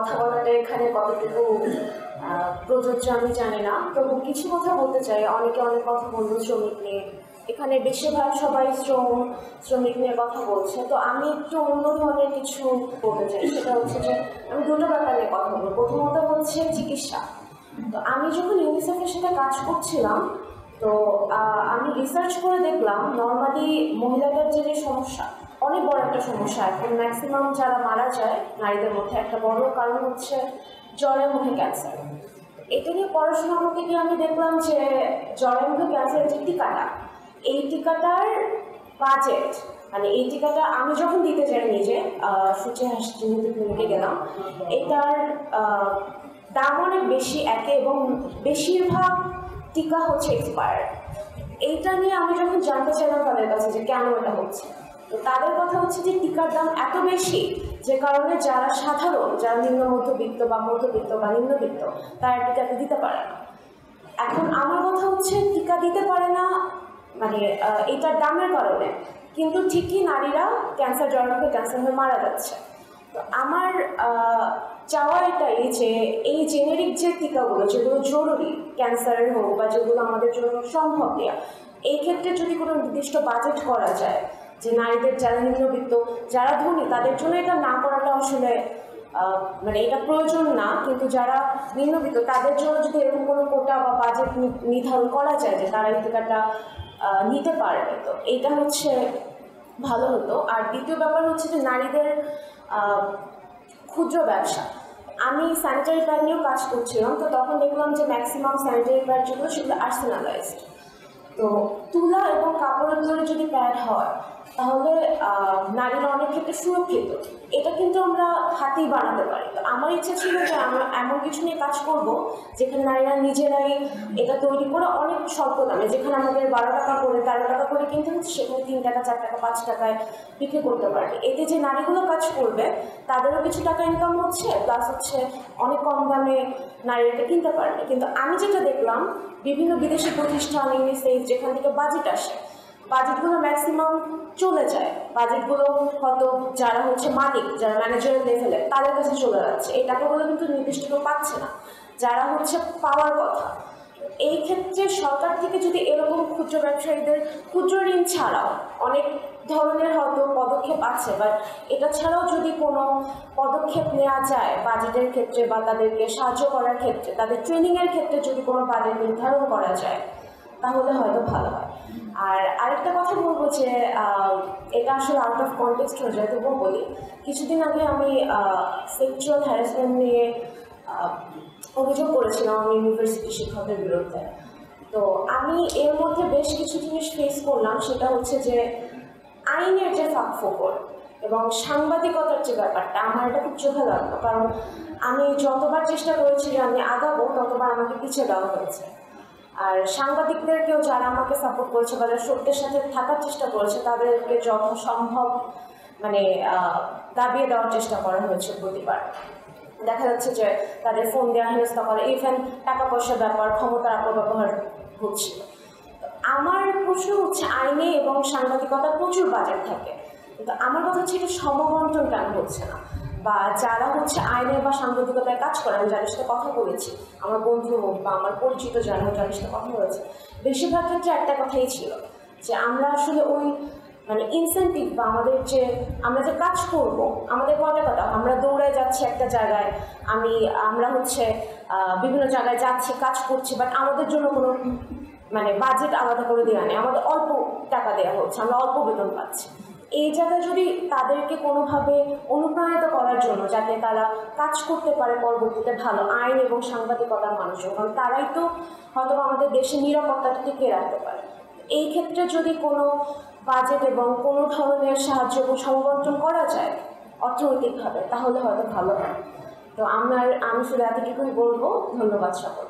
কথা বলাটা এখানে কতটুকু প্রযোজ্য আমি জানি না, তবু কিছু কথা বলতে চাই। অনেকে অনেক কথা বললো শ্রমিক নিয়ে, এখানে বেশিরভাগ সবাই শ্রমিক নিয়ে কথা বলছে, তো আমি একটু অন্য ধরনের কিছু বলতে চাই। সেটা হচ্ছে যে আমি দুটো ব্যাপার নিয়ে কথা বলবো। প্রথমত হচ্ছে চিকিৎসা। তো আমি যখন ইউনিসেফের সাথে কাজ করছিলাম, তো আমি রিসার্চ করে দেখলাম নর্মালি মহিলাদের যে সমস্যা, অনেক বড় একটা সমস্যা। এখন ম্যাক্সিমাম যারা মারা যায় নারীদের মধ্যে একটা বড় কারণ হচ্ছে জ্বরের মুখে ক্যান্সার। এটা নিয়ে পড়াশোনা করতে গিয়ে আমি দেখলাম যে জ্বরের মুখে ক্যান্সারের যে টিকাটা, এই টিকাটার বাজেট, মানে এই টিকাটা আমি যখন দিতে যাই নিজে সূচি হাসপাতালে ক্লিনিকে গেলাম, এটার দাম অনেক বেশি একে, এবং বেশিরভাগ টিকা হচ্ছে এক্সপায়ার। এইটা নিয়ে আমি যখন জানতে চাইলাম তাদের কাছে যে কেন এটা হচ্ছে, তো তাদের কথা হচ্ছে যে টিকার দাম এত বেশি যে কারণে যারা সাধারণ, যারা নিম্ন মধ্যবিত্ত বা নিম্নবিত্ত, তারা টিকাটা দিতে পারে না। এখন আমার কথা হচ্ছে টিকা দিতে পারে না মানে এইটার দামের কারণে, কিন্তু ঠিকই নারীরা ক্যান্সার হয়ে মারা যাচ্ছে। তো আমার চাওয়া এটাই যে এই জেনেরিক যে টিকাগুলো, যেগুলো জরুরি ক্যান্সারের হোক বা যেগুলো আমাদের জন্য সম্ভব দেওয়া, এই ক্ষেত্রে যদি কোনো নির্দিষ্ট বাজেট করা যায়, যে নারীদের যারা নিম্নবিত্ত, যারা ধনী, তাদের জন্য এটা না করাটা আসলে মানে এটা প্রয়োজন না, কিন্তু যারা নিম্নবিত্ত তাদের জন্য যদি এরকম কোনো কোটা বা বাজেট নির্ধারণ করা যায় যে তারা এই টিকাটা নিতে পারবে, তো এইটা হচ্ছে ভালো হতো। আর দ্বিতীয় ব্যাপার হচ্ছে যে নারীদের ক্ষুদ্র ব্যবসা। আমি স্যানিটারি প্যাড নিয়েও কাজ করছিলাম, তো তখন দেখলাম যে ম্যাক্সিমাম স্যানিটারি প্যাড যেগুলো সেগুলো আর্সেনালাইজড। তো তুলা এবং কাপড়ের তৈরি যদি প্যাড হয় তাহলে নারীরা অনেক ক্ষেত্রে সুরক্ষিত। এটা কিন্তু আমরা হাতেই বানাতে পারি। তো আমার ইচ্ছা ছিল যে আমরা এমন কিছু নিয়ে কাজ করব যেখানে নারীরা নিজেরাই এটা তৈরি করে অনেক স্বল্প দামে, যেখানে আমাদের 12 টাকা করে 13 টাকা করে কিনতে হচ্ছে, সেখানে 3 টাকা 4 টাকা 5 টাকায় বিক্রি করতে পারবে। এতে যে নারীগুলো কাজ করবে তাদেরও কিছু টাকা ইনকাম হচ্ছে, প্লাস হচ্ছে অনেক কম দামে নারীরা এটা কিনতে পারবে। কিন্তু আমি যেটা দেখলাম বিভিন্ন বিদেশি প্রতিষ্ঠান, ইউনিসেফ, যেখান থেকে বাজেট আসে, বাজেটগুলো ম্যাক্সিমাম চলে যায়। বাজেটগুলো হয়তো যারা হচ্ছে মালিক, যারা ম্যানেজারের লেভেলে, তাদের কাছে চলে যাচ্ছে। এই টাকাগুলো কিন্তু নির্দিষ্ট কেউ পাচ্ছে না, যারা হচ্ছে পাওয়ার কথা। এই ক্ষেত্রে সরকার থেকে যদি এরকম ক্ষুদ্র ব্যবসায়ীদের ক্ষুদ্র ঋণ ছাড়াও অনেক ধরনের হয়তো পদক্ষেপ আছে, বাট এটা ছাড়াও যদি কোনো পদক্ষেপ নেওয়া যায় বাজেটের ক্ষেত্রে বা তাদেরকে সাহায্য করার ক্ষেত্রে, তাদের ট্রেনিংয়ের ক্ষেত্রে যদি কোনো বাজেট নির্ধারণ করা যায় তাহলে হয়তো ভালো হয়। আর আরেকটা কথা বলবো যে এটা আসলে আউট অফ কনটেক্সট হয়ে যায়, তবুও বলি। কিছুদিন আগে আমি সেক্সুয়াল হ্যারাসমেন্ট নিয়ে অভিযোগ করেছিলাম আমি ইউনিভার্সিটি শিক্ষকদের বিরুদ্ধে। তো আমি এর মধ্যে বেশ কিছু জিনিস ফেস করলাম। সেটা হচ্ছে যে আইনের যে ফাঁকফোকর এবং সাংবাদিকতার যে ব্যাপারটা, আমার এটা খুব চোখে লাগলো। কারণ আমি যতবার চেষ্টা করেছি যে আমি আগাবো, ততবার আমাকে পিছিয়ে দেওয়া হয়েছে। আর সাংবাদিকদেরকেও যারা আমাকে সাপোর্ট করেছে বা যারা সত্যের সাথে থাকার চেষ্টা করেছে, তাদেরকে যথাসম্ভব মানে দাবিয়ে দেওয়ার চেষ্টা করা হয়েছে। প্রতিবার দেখা যাচ্ছে যে তাদের ফোন দেওয়া হেনস্থা করে, ইভেন টাকা পয়সার ব্যাপার, ক্ষমতার অপব্যবহার হচ্ছিল। আমার প্রশ্ন হচ্ছে, আইনে এবং সাংবাদিকতার প্রচুর বাজেট থাকে, কিন্তু আমার কথা হচ্ছে এটা সমবন্টন কেন হচ্ছে না? বা যারা হচ্ছে আইনে বা সাংবাদিকতায় কাজ করে, আমি যাদের সাথে কথা বলেছি, আমার বন্ধু হোক বা আমার পরিচিত যারা হোক, যাদের সাথে কথা বলেছে, বেশিরভাগ ক্ষেত্রে একটা কথাই ছিল যে আমরা আসলে ওই মানে ইনসেন্টিভ বা আমরা যে কাজ করব, আমাদের কয়টা কথা, আমরা দৌড়ায় যাচ্ছি একটা জায়গায়, আমরা হচ্ছে বিভিন্ন জায়গায় যাচ্ছি, কাজ করছি, বাট আমাদের জন্য কোনো মানে বাজেট আলাদা করে দেওয়া নেই, আমাদের অল্প টাকা দেওয়া হচ্ছে, আমরা অল্প বেতন পাচ্ছি। এই জায়গায় যদি তাদেরকে কোনোভাবে অনুপ্রাণিত করার জন্য, যাতে তারা কাজ করতে পারে পরবর্তীতে ভালো আইন এবং সাংবাদিকতার মানুষজন, কারণ তারাই তো হয়তো আমাদের দেশের নিরাপত্তাটা টিকিয়ে রাখতে পারে, এই ক্ষেত্রে যদি কোনো বাজেট এবং কোনো ধরনের সাহায্য এবং সমবন্টন করা যায় অর্থনৈতিকভাবে, তাহলে হয়তো ভালো হয়। তো আমি শুধু এতটুকুই বলবো। ধন্যবাদ সকল।